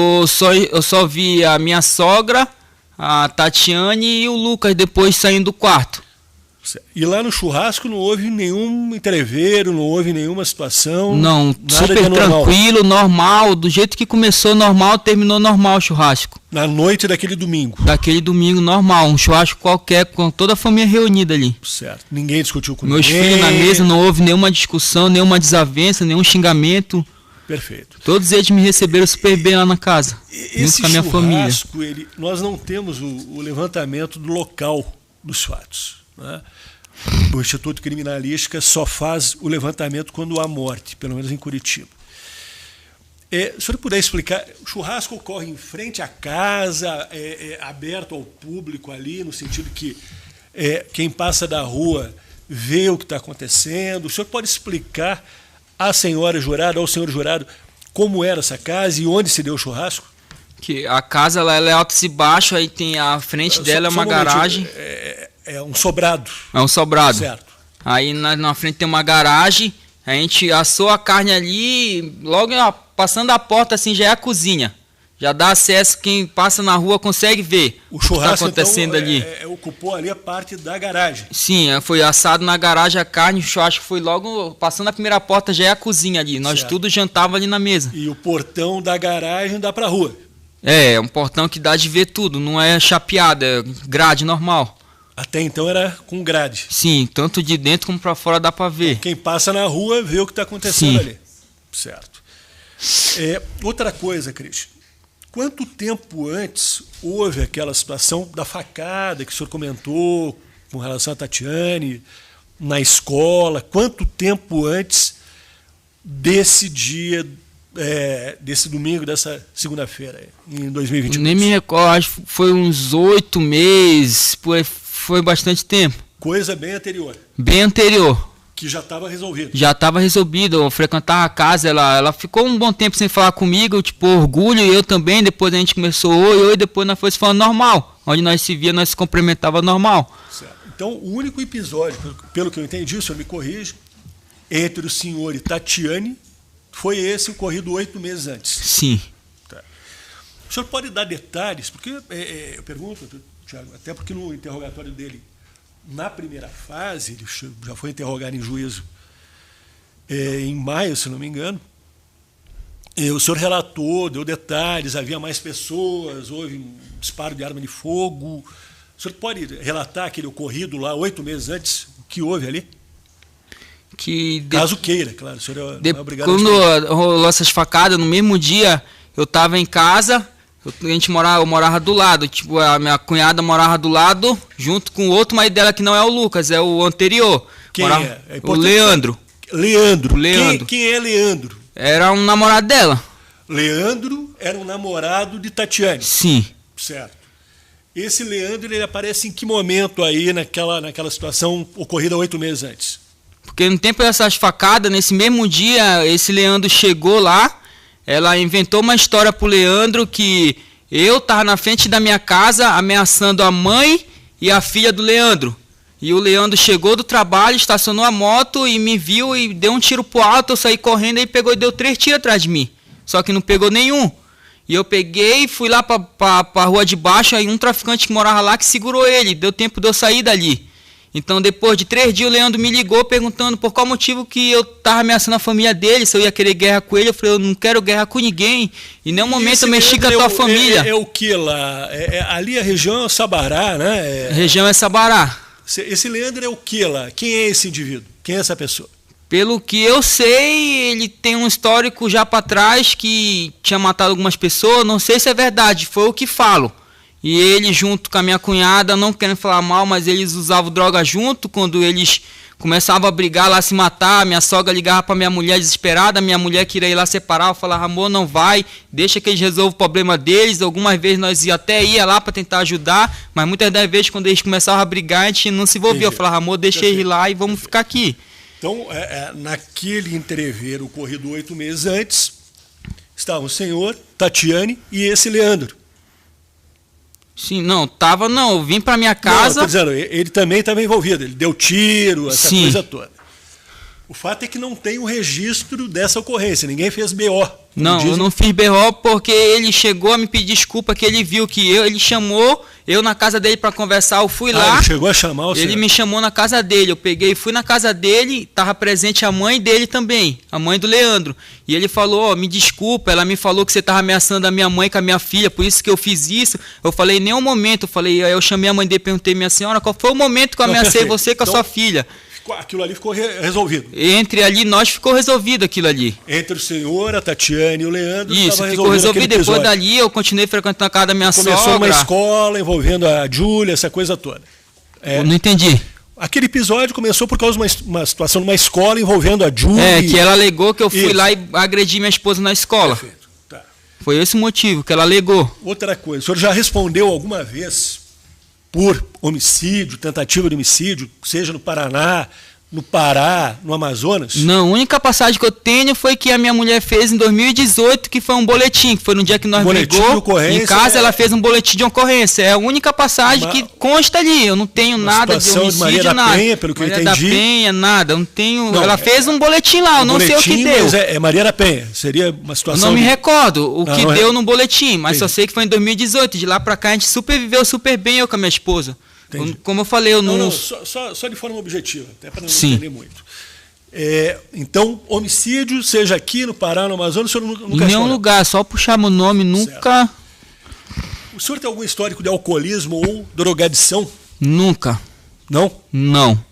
eu só vi a minha sogra, a Tatiane e o Lucas depois saindo do quarto. E lá no churrasco não houve nenhum entreveiro, não houve nenhuma situação? Não, nada super tranquilo, normal, do jeito que começou normal, terminou normal o churrasco. Na noite daquele domingo? Daquele domingo normal, um churrasco qualquer, com toda a família reunida ali. Certo, ninguém discutiu com Meus ninguém? Meus filhos na mesa, não houve nenhuma discussão, nenhuma desavença, nenhum xingamento. Perfeito. Todos eles me receberam super bem lá na casa, junto com a minha família. Nós não temos o levantamento do local dos fatos, né? O Instituto Criminalística só faz o levantamento quando há morte, pelo menos em Curitiba. Se o senhor puder explicar, o churrasco ocorre em frente à casa, aberto ao público ali, no sentido que quem passa da rua vê o que está acontecendo. O senhor pode explicar à senhora jurada, ao senhor jurado, como era essa casa e onde se deu o churrasco? Que a casa ela é alto e baixo, aí tem a frente dela é uma garagem. É um sobrado. É um sobrado. Certo. Aí na frente tem uma garagem, a gente assou a carne ali, logo passando a porta assim já é a cozinha. Já dá acesso, quem passa na rua consegue ver o churrasco que está acontecendo então, ali. Ocupou ali a parte da garagem. Sim, foi assado na garagem a carne, o churrasco foi logo, passando a primeira porta já é a cozinha ali. Nós certo. tudo jantava ali na mesa. E o portão da garagem dá para a rua? É um portão que dá de ver tudo, não é chapeado, é grade normal. Até então era com grade? Sim, tanto de dentro como para fora dá para ver. Quem passa na rua vê o que está acontecendo. Sim. Ali. Certo. Outra coisa, Cris. Quanto tempo antes houve aquela situação da facada que o senhor comentou com relação a Tatiane na escola? Quanto tempo antes desse dia, desse domingo, dessa segunda-feira, em 2022? Nem me recordo, acho que foi uns 8 meses, foi bastante tempo. Coisa bem anterior. Bem anterior. Que já estava resolvido. Já estava resolvido. Eu frequentava a casa, ela ficou um bom tempo sem falar comigo, tipo, orgulho, e eu também. Depois a gente começou oi, depois nós foi se falando normal. Onde nós se via, nós se cumprimentava normal. Certo. Então, o único episódio, pelo que eu entendi, o senhor me corrige, entre o senhor e Tatiane, foi esse ocorrido 8 meses antes. Sim. Tá. O senhor pode dar detalhes, porque eu pergunto, Tiago, até porque no interrogatório dele, na primeira fase, ele já foi interrogado em juízo, em maio, se não me engano. O senhor relatou, deu detalhes, havia mais pessoas, houve um disparo de arma de fogo. O senhor pode relatar aquele ocorrido lá 8 meses antes? O que houve ali? Caso queira, claro. O senhor é obrigado quando rolou essas facadas, no mesmo dia, eu estava em casa, eu morava do lado. Tipo, a minha cunhada morava do lado, junto com o outro marido dela, que não é o Lucas, é o anterior. Quem é? O Leandro. Leandro. Leandro. Quem é Leandro? Era um namorado dela. Leandro era um namorado de Tatiane. Sim. Certo. Esse Leandro, ele aparece em que momento aí naquela situação ocorrida 8 meses antes? Porque no tempo dessas facadas, nesse mesmo dia, esse Leandro chegou lá, ela inventou uma história pro Leandro que eu tava na frente da minha casa ameaçando a mãe e a filha do Leandro. E o Leandro chegou do trabalho, estacionou a moto e me viu e deu um tiro pro alto, eu saí correndo e pegou e deu 3 tiros atrás de mim. Só que não pegou nenhum. E eu peguei e fui lá pra rua de baixo, aí um traficante que morava lá que segurou ele, deu tempo de eu sair dali. Então depois de 3 dias o Leandro me ligou perguntando por qual motivo que eu tava ameaçando a família dele, se eu ia querer guerra com ele. Eu falei, eu não quero guerra com ninguém, em nenhum momento eu mexi com a tua família. É o que lá? Ali a região é Sabará, né? A região é Sabará. Esse Leandro é o que lá? Quem é esse indivíduo? Quem é essa pessoa? Pelo que eu sei, ele tem um histórico já para trás que tinha matado algumas pessoas. Não sei se é verdade, foi o que falo. E ele junto com a minha cunhada, não querendo falar mal, mas eles usavam droga junto. Quando eles começavam a brigar lá, se matar, minha sogra ligava para minha mulher desesperada, minha mulher queria ir lá separar, eu falava, amor, não vai, deixa que eles resolvam o problema deles. Algumas vezes nós até ia lá para tentar ajudar, mas muitas das vezes quando eles começavam a brigar, a gente não se envolvia. Eu falava, amor, deixa eles ir lá e vamos ficar aqui. Então, naquele entrever ocorrido 8 meses antes, estavam o senhor, Tatiane e esse Leandro. Sim, eu vim pra minha casa... Não, tô dizendo, ele também estava envolvido, ele deu tiro, essa Sim. coisa toda. O fato é que não tem um registro dessa ocorrência, ninguém fez BO. Não, eu não fiz BO porque ele chegou a me pedir desculpa, que ele viu que ele chamou eu na casa dele para conversar, eu fui lá. Ele chegou a chamar o senhor? Ele me chamou na casa dele, eu peguei, fui na casa dele, estava presente a mãe dele também, a mãe do Leandro. E ele falou, me desculpa, ela me falou que você estava ameaçando a minha mãe com a minha filha, por isso que eu fiz isso. Eu falei, em nenhum momento, eu chamei a mãe dele e perguntei, minha senhora, qual foi o momento que eu ameacei você com a sua filha? Aquilo ali ficou resolvido. Entre ali, nós ficou resolvido aquilo ali. Entre o senhor, a Tatiane e o Leandro, isso, ficou resolvido. Depois dali, eu continuei frequentando a casa da minha sogra. Começou uma escola envolvendo a Júlia, essa coisa toda. Eu não entendi. Aquele episódio começou por causa de uma situação numa escola envolvendo a Júlia. Que ela alegou que eu fui lá e agredi minha esposa na escola. Perfeito. Tá. Foi esse o motivo que ela alegou. Outra coisa, o senhor já respondeu alguma vez por homicídio, tentativa de homicídio, seja no Paraná, no Pará, no Amazonas? Não, a única passagem que eu tenho foi que a minha mulher fez em 2018, que foi um boletim, que foi no dia que nós brigou. Em casa ela fez um boletim de ocorrência. É a única passagem que consta ali. Eu não tenho nada de homicídio, de Maria nada. Da Penha, pelo que eu entendi. Maria da Penha, nada. Eu não tenho. Não, ela fez um boletim lá, eu não sei o que deu. Mas é Maria da Penha. Seria uma situação. Eu não me recordo o que deu no boletim, mas só sei que foi em 2018. De lá pra cá a gente viveu super bem, eu com a minha esposa. Como eu falei, eu não... Só de forma objetiva, até para não Sim. entender muito. Então, homicídio, seja aqui no Pará, no Amazonas, o senhor nunca... Em nenhum lugar, só puxar meu nome, nunca... Certo. O senhor tem algum histórico de alcoolismo ou drogadição? Nunca. Não? Não.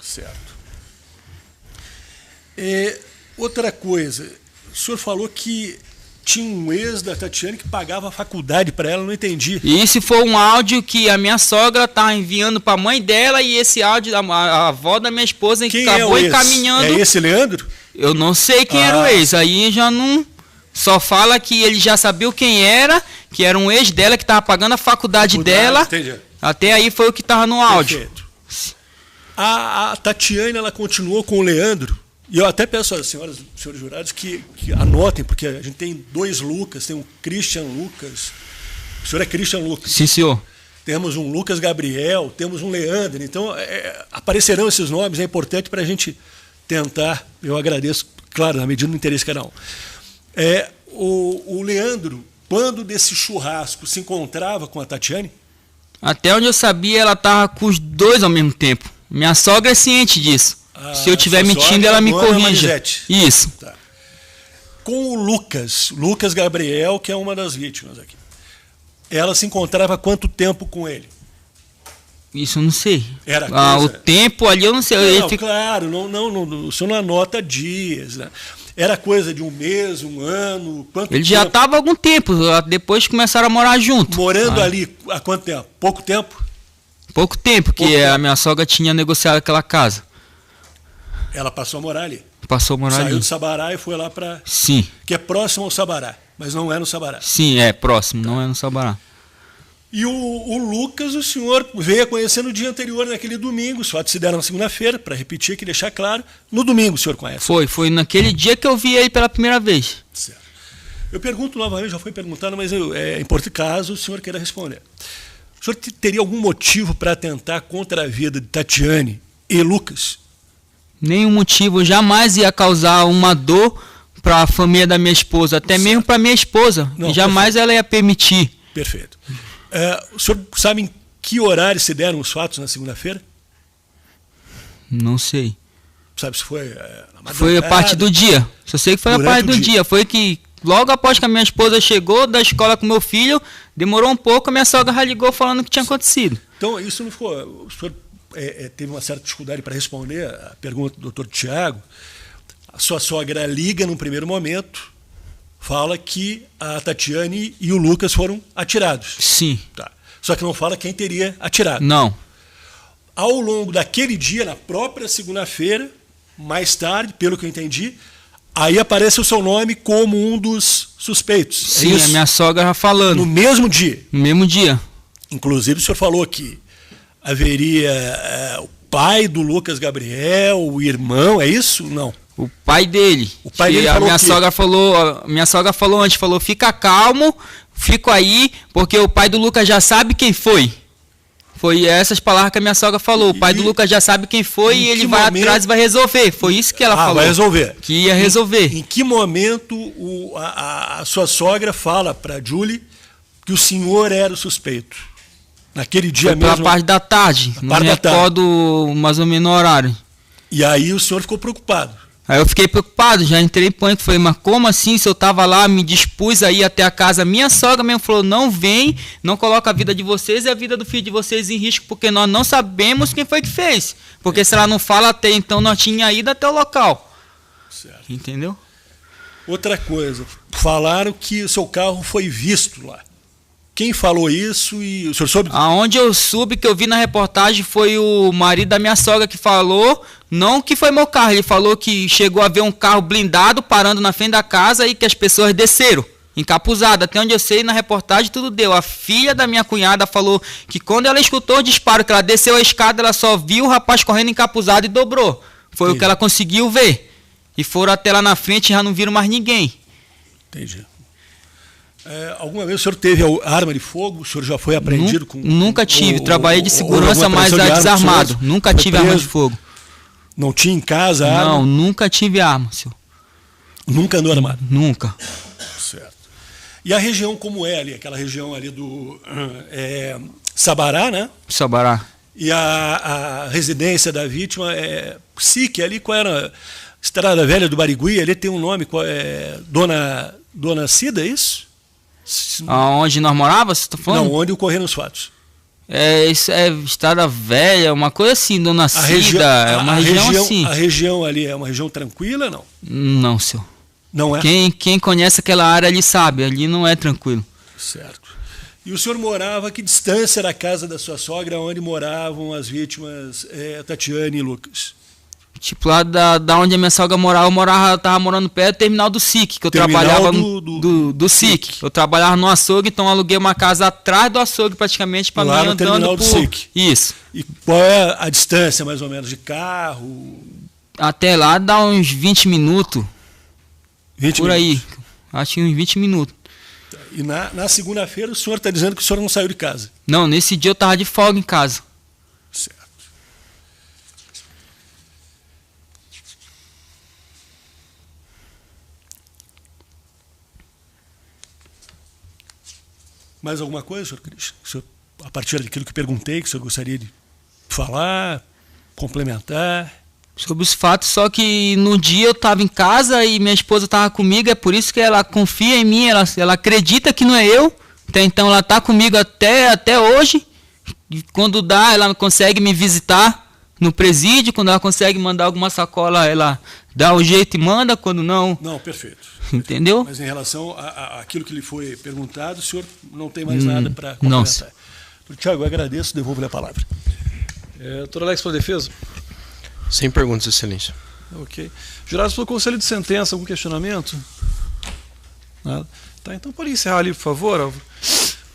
Certo. Outra coisa, o senhor falou que tinha um ex da Tatiane que pagava a faculdade para ela, não entendi. E esse foi um áudio que a minha sogra tá enviando para a mãe dela, e esse áudio a avó da minha esposa quem acabou é encaminhando. É esse Leandro? Eu não sei quem era o ex, aí já não... Só fala que ele já sabia quem era, que era um ex dela que estava pagando a faculdade dela. Entendi. Até aí foi o que estava no áudio. Perfeito. A Tatiane, ela continuou com o Leandro. E eu até peço às senhoras, senhores jurados, que anotem, porque a gente tem 2 Lucas, tem um Christian Lucas. O senhor é Christian Lucas. Sim, senhor. Temos um Lucas Gabriel, temos um Leandro. Então, aparecerão esses nomes, é importante para a gente tentar. Eu agradeço, claro, na medida do interesse de cada um. O Leandro, quando desse churrasco, se encontrava com a Tatiane? Até onde eu sabia, ela estava com os 2 ao mesmo tempo. Minha sogra é ciente disso. Se eu estiver sua mentindo, sogra, ela me Dona corrija. Marisete. Isso. Tá. Com o Lucas Gabriel, que é uma das vítimas aqui. Ela se encontrava há quanto tempo com ele? Isso eu não sei. Era O coisa- tempo ali eu não sei. Ele Não, fica- claro, o senhor não anota dias, né? Era coisa de um mês, um ano, quanto Ele já tempo? estava há algum tempo, depois começaram a morar junto. Morando ali há quanto tempo? Pouco tempo? Pouco tempo que Pouco a tempo. minha sogra tinha negociado aquela casa. Ela passou a morar ali. Passou a morar Saiu ali. do Sabará e foi lá para... Sim, Que é próximo ao Sabará, mas não é no Sabará. sim, é próximo, não é no Sabará. E o Lucas, o senhor veio a conhecer no dia anterior, naquele domingo, os fatos se deram na segunda-feira, para repetir aqui, deixar claro. No domingo o senhor conhece. Foi naquele dia que eu vi ele pela primeira vez. Certo. Eu pergunto novamente, já foi perguntado, mas é importante caso o senhor queira responder. O senhor teria algum motivo para atentar contra a vida de Tatiane e Lucas? Nenhum motivo, jamais ia causar uma dor para a família da minha esposa, até mesmo para minha esposa. Não, Jamais ela ia permitir. Perfeito. O senhor sabe em que horário se deram os fatos na segunda-feira? Não sei. Sabe se foi na Foi a madrugada? parte do dia. Só sei que foi a Durante parte o do dia. dia. Foi que logo após que a minha esposa chegou da escola com meu filho, demorou um pouco, a minha sogra já ligou falando o que tinha acontecido. Então, isso não ficou. O senhor teve uma certa dificuldade para responder a pergunta do doutor Tiago. A sua sogra liga num primeiro momento, fala que a Tatiane e o Lucas foram atirados. Sim. Tá. Só que não fala quem teria atirado. Não. Ao longo daquele dia, na própria segunda-feira, mais tarde, pelo que eu entendi, aí aparece o seu nome como um dos suspeitos. Sim, é isso? a minha sogra já falando. No mesmo dia. No mesmo dia. Inclusive, o senhor falou que haveria o pai do Lucas Gabriel, o irmão, é isso? Não. O pai dele. O pai Que dele a falou minha o quê? sogra falou, a minha sogra falou antes, falou: "Fica calmo, fico aí, porque o pai do Lucas já sabe quem foi". Foi essas palavras que a minha sogra falou. O pai do Lucas já sabe quem foi em e ele que vai momento- atrás e vai resolver. Foi isso que ela falou. Vai resolver. Que ia resolver. Em que momento a sua sogra fala para Julie que o senhor era o suspeito? Naquele dia Foi pela mesmo. parte da tarde. Não parte me da tarde. recordo mais ou menos o horário. E aí o senhor ficou preocupado. Aí eu fiquei preocupado, já entrei em pânico, falei: "Mas como assim? Se eu tava lá, me dispus a ir até a casa". Minha sogra mesmo falou: "Não vem, não coloca a vida de vocês e a vida do filho de vocês em risco, porque nós não sabemos quem foi que fez. Porque se ela não fala até então, nós tinha ido até o local". Certo. Entendeu? Outra coisa, falaram que o seu carro foi visto lá. Quem falou isso e o senhor soube? Aonde eu soube, que eu vi na reportagem, foi o marido da minha sogra que falou, não que foi meu carro, ele falou que chegou a ver um carro blindado parando na frente da casa e que as pessoas desceram, encapuzadas. Até onde eu sei, na reportagem tudo deu. A filha da minha cunhada falou que quando ela escutou o disparo, que ela desceu a escada, ela só viu o rapaz correndo encapuzado e dobrou. Foi o que ela conseguiu ver. E foram até lá na frente e já não viram mais ninguém. Entendi. Alguma vez o senhor teve arma de fogo? O senhor já foi apreendido com... Nunca tive, trabalhei de ou segurança, alguma mas operação de arma que o desarmado. senhor Nunca foi tive arma de preso? fogo. Não tinha em casa arma? Não, nunca tive arma, senhor. Nunca andou armado? Nunca. Certo. E a região como é ali? Aquela região ali do Sabará, né? Sabará. E a residência da vítima é SIC, ali qual era? Estrada Velha do Barigui, ali tem um nome, qual é? Dona Cida, é isso? Aonde nós morávamos, você tá falando? Não, onde ocorreram os fatos. Isso é Estrada Velha, uma coisa assim, Dona Cida, é uma região assim. A região ali é uma região tranquila, não? Não, senhor. Não é? Quem conhece aquela área ali sabe, ali não é tranquilo. Certo. E o senhor morava, que distância da casa da sua sogra, onde moravam as vítimas Tatiane e Lucas? Tipo, lá da onde a minha sogra morava, eu tava morando perto do terminal do SIC, que eu Terminal trabalhava do SIC. Eu trabalhava no açougue, então eu aluguei uma casa atrás do açougue praticamente para mim Lá no andando terminal do SIC. Isso. E qual é a distância, mais ou menos, de carro? Até lá dá uns 20 minutos, 20 por aí. minutos. Acho que uns 20 minutos. E na segunda-feira o senhor está dizendo que o senhor não saiu de casa. Não, nesse dia eu tava de folga em casa. Certo. Mais alguma coisa, senhor Cristian? O senhor, a partir daquilo que perguntei, que o senhor gostaria de falar, complementar? Sobre os fatos, só que no dia eu estava em casa e minha esposa estava comigo, é por isso que ela confia em mim, ela acredita que não é eu, então ela está comigo até hoje, e quando dá, ela consegue me visitar no presídio, quando ela consegue mandar alguma sacola, ela dá o jeito e manda, quando não... Não, perfeito. Entendeu? Mas em relação àquilo que lhe foi perguntado, o senhor não tem mais nada para complementar. Não. Doutor Tiago, eu agradeço, devolvo-lhe a palavra. Doutor Alex, para a defesa? Sem perguntas, excelência. Ok. Jurados pelo conselho de sentença, algum questionamento? Nada. Tá, então pode encerrar ali, por favor.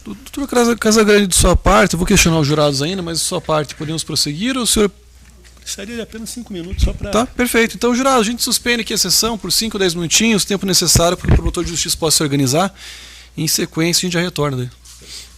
Doutor Casagrande, de sua parte, eu vou questionar os jurados ainda, mas de sua parte, podemos prosseguir ou o senhor... Precisaria de apenas 5 minutos só para... Tá, perfeito. Então, jurados, a gente suspende aqui a sessão por 5 ou 10 minutinhos, tempo necessário para que o promotor de justiça possa se organizar. Em sequência, a gente já retorna daí.